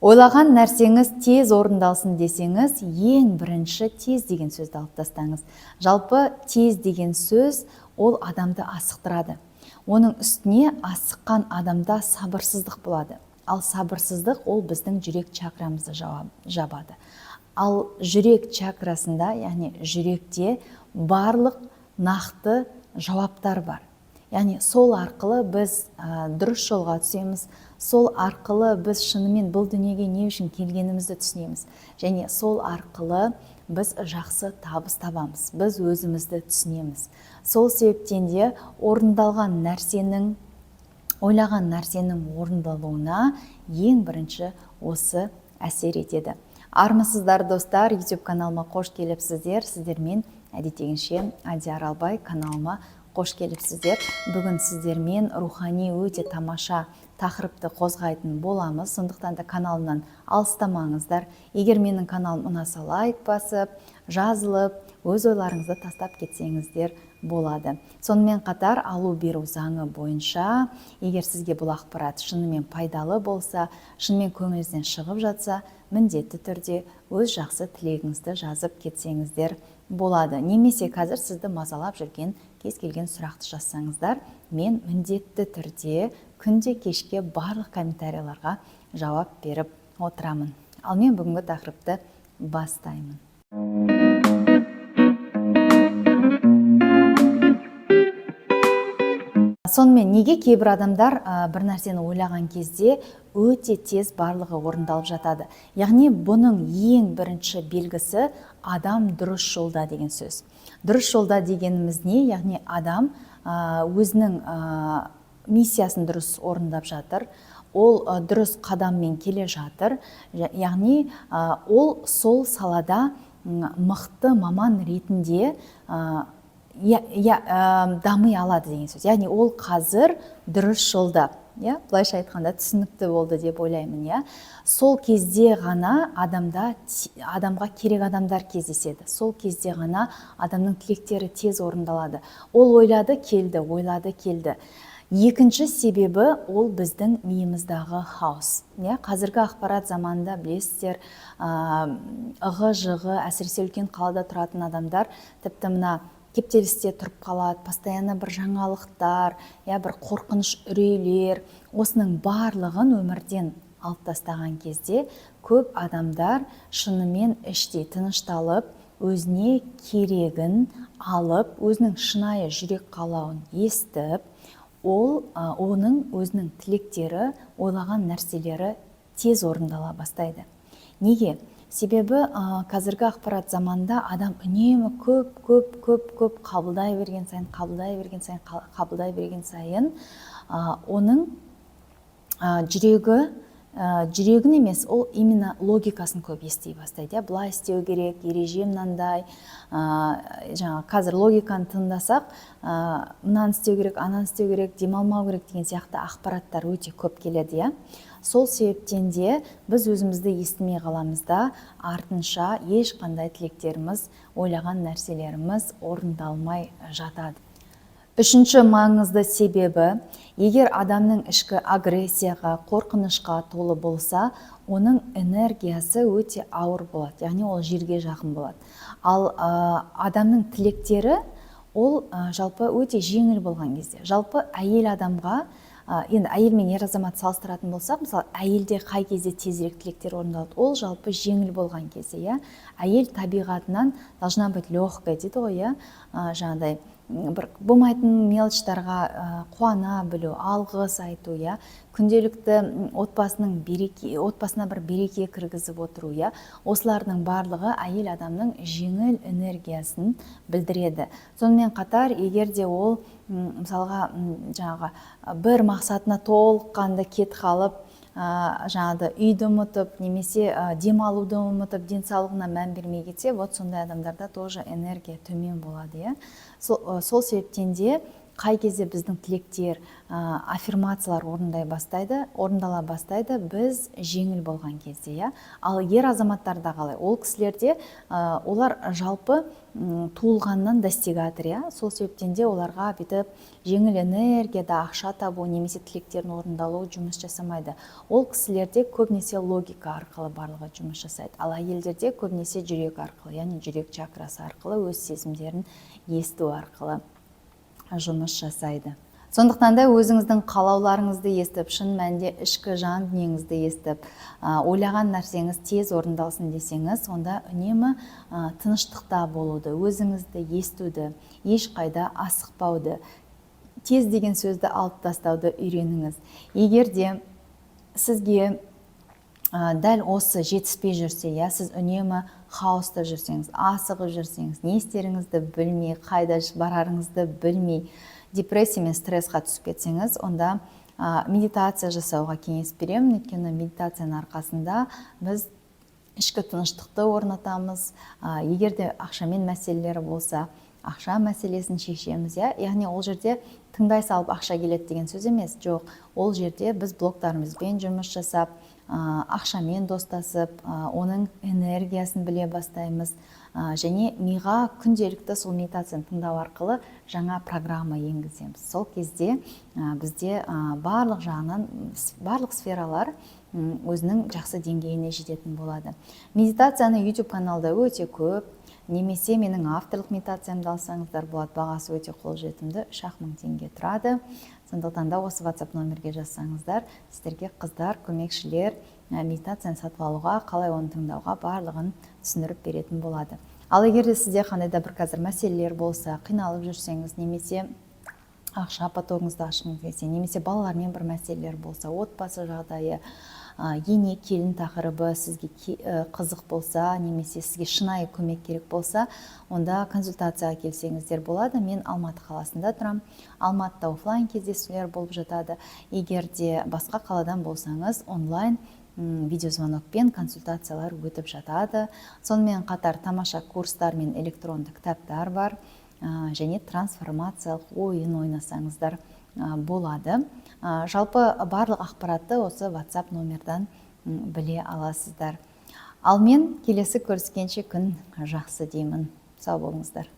Ойлаған нәрсеңіз тез орындалсын десеңіз, ең бірінші тез деген сөзді алып тастаңыз. Жалпы тез деген сөз ол адамды асықтырады. Оның үстіне асыққан адамда сабырсыздық болады. Ал сабырсыздық ол біздің жүрек чакрамызды жабады. Ал жүрек чакрасында, яғни жүректе барлық нақты жауаптар бар. Яғни сол арқылы біз дұрыс жолға түсеміз, сол арқылы біз шынымен бұл дүниеге не үшін келгенімізді түсінеміз. Және сол арқылы біз жақсы табыс табамыз, біз өзімізді түсінеміз. Сол себептен де орындалған нәрсенің, ойлаған нәрсенің орындалуына ең бірінші осы әсер етеді. Армысыздар достар, YouTube каналыма қош келіпсіздер. Сіздермен әдеттегенше Адия Аралбай каналыма қош келіпсіздер. Бүгін сіздермен рухани өте тамаша тақырыпты қозғайтын боламыз. Сондықтан да каналымнан алыстамаңыздар. Егер менің каналым ұнаса, лайк басып, жазылып, өз ойларыңызды тастап кетсеңіздер болады. Сонымен қатар алу беру заңы бойынша, егер сізге бұл ақпарат шынымен пайдалы болса, шынымен көңіліңізден шығып жатса, міндетті түрде өз жақсы тілегіңізді жазып кетсеңіздер болады. Немесе қазір сізді мазалап жүрген кез келген сұрақты жазсаңыздар, мен міндетті түрде күнде кешке барлық комментарийларға жауап беріп отырамын. Ал мен бүгінгі тақырыпты бастаймын. Сонымен неге кейбір адамдар бір нәрсені ойлаған кезде өте тез барлығы орындалып жатады? Яғни бұның ең бірінші белгісі адам дұрыс жолда деген сөз. Дұрыс жолда дегеніміз не? Яғни адам өзінің миссиясын дұрыс орындап жатыр, ол дұрыс қадаммен келе жатыр, яғни ол сол салада мықты маман ретінде дами алады деген сөз. Яғни ол қазір дұрыс жолда. Былайша айтқанда түсінікті болды деп ойлаймын. Сол кезде ғана адамға керек адамдар кездеседі. Сол кезде ғана адамның тілектері тез орындалады. Ол ойлады, келді, ойлады, келді. Екінші себебі ол біздің миымыздағы хаос. Қазіргі ақпарат заманында білесіздер, ығы-жығы, әсіресе үлкен қалада тұратын адамдар тіпті мына кептелісте тұрып қалады, постоянно бір жаңалықтар, бір қорқыныш үрейлер, осының барлығын өмірден алып тастаған кезде көп адамдар шынымен іштей тынышталып, өзіне керегін алып, өзінің шынайы жүрек қалауын естіп, оның өзінің тілектері, ойлаған нәрселері тез орындала бастайды. Неге? Себебі қазіргі ақпарат заманда адам үнемі көп қабылдай берген сайын, оның жүрегін емес, ол именно логикасын көп ести бастайды. Бұлай істеу керек, ереже мынандай, қазір логиканы тыңдасақ, мынаны істеу керек, ананы істеу керек, демалмау керек деген сияқты ақпараттар өте көп келеді. Сол себептен де біз өзімізді естімей қаламыз да, артынша ешқандай тілектеріміз, ойлаған нәрселеріміз орындалмай жатады. Үшінші маңызды себебі, егер адамның ішкі агрессияға, қорқынышқа толы болса, оның энергиясы өте ауыр болады, яғни ол жерге жақын болады. Ал адамның тілектері, ол жалпы өте жеңіл болған кезде. Жалпы әйел адамға, енді әйел мен ер азамат салыстыратын болсақ, мысалы, әйелде қай кезде тезірек тілектер орындалады? Ол жалпы жеңіл болған кезде. Әйел табиғатынан должна быть легкая дейді ғой, жаңағыдай бір болмайтын мелочтарға қуана білу, алғыс айту, күнделікті отбасына бір береке кіргізіп отыру, осылардың барлығы әйел адамның жеңіл энергиясын білдіреді. Сонымен қатар, егер де ол мысалға бір мақсатына толыққанды кет қалып, үйді ұмытып, немесе демалуды ұмытып, денсаулығына мән бермей кетсе, сондай адамдарда тоже энергия төмен болады. Сол себептен де қай кезде біздің тілектер, аффирмациялар орындала бастайды, біз жеңіл болған кезде, иә. Ал ер азаматтарда қалай? Ол кісілерде олар жалпы туылғаннан достигатор, иә. Сол себептен де оларға бүйтіп жеңіл энергияда ақша табу немесе тілектерін орындалу жұмыс жасамайды. Ол кісілерде көбінесе логика арқылы барлығы жұмыс жасайды. Ал әйелдерде көбінесе жүрек арқылы, яғни жүрек чакрасы арқылы, өз сезімдерін есту арқылы жұмыс жасайды. Сондықтан да өзіңіздің қалауларыңызды естіп, шын мәнінде ішкі жан дүниеңізді естіп, ойлаған нәрсеңіз тез орындалсын десеңіз, онда үнемі тыныштықта болуды, өзіңізді естуді, ешқайда асықпауды, тез деген сөзді алып тастауды үйреніңіз. Егер де сізге дәл осы жетіспей жүрсе, иә, сіз үнемі хаоста жүрсеңіз, асығып жүрсеңіз, не істеріңізді білмей, қайда барарыңызды білмей, депрессия мен стрессқа түсіп кетсеңіз, онда медитация жасауға кеңес беремін. Өйткені медитацияның арқасында біз ішкі тыныштықты орнатамыз. Егер де ақшамен мәселелері болса, ақша мәселесін шешеміз, иә. Яғни ол жерде тыңдай салып ақша келеді деген сөз емес. Жоқ, ол жерде біз блоктарымызбен жұмыс жасап, ақшамен достасып, оның энергиясын біле бастаймыз. Және миға күнделікті сол медитацияны тыңдау арқылы жаңа программа енгіземіз. Сол кезде бізде барлық жағынан, барлық сфералар өзінің жақсы деңгейіне жететін болады. Медитацияны YouTube каналда өте көп, немесе менің авторлық медитациямды алсаңыздар болады, бағасы өте қолжетімді, 3-ақ мың теңге тұрады. Сондықтан да осы WhatsApp номерге жазсаңыздар, сіздерге қыздар, көмекшілер медитацияны сатып алуға, қалай оны тыңдауға барлығын түсіндіріп беретін болады. Ал егер де сізде қандай да бір қазір мәселелер болса, қиналып жүрсеңіз, немесе ақша потогыңызды ашқыңыз келсе, немесе балалармен бір мәселелер болса, отбасы жағдайы, ене келін тақырыбы сізге қызық болса, немесе сізге шынайы көмек керек болса, онда консультацияға келсеңіздер болады. Мен Алматы қаласында тұрам. Алматыда офлайн кездесулер болып жатады. Егер де басқа қаладан болсаңыз, онлайн видеозвонокпен консультациялар өтіп жатады. Сонымен қатар тамаша курстар мен электронды кітаптар бар. Және трансформациялық ойын ойнасаңыздар болады. Жалпы барлық ақпаратты осы WhatsApp номердан біле аласыздар. Ал мен келесі көріскенше күн жақсы деймін. Сау болыңыздар.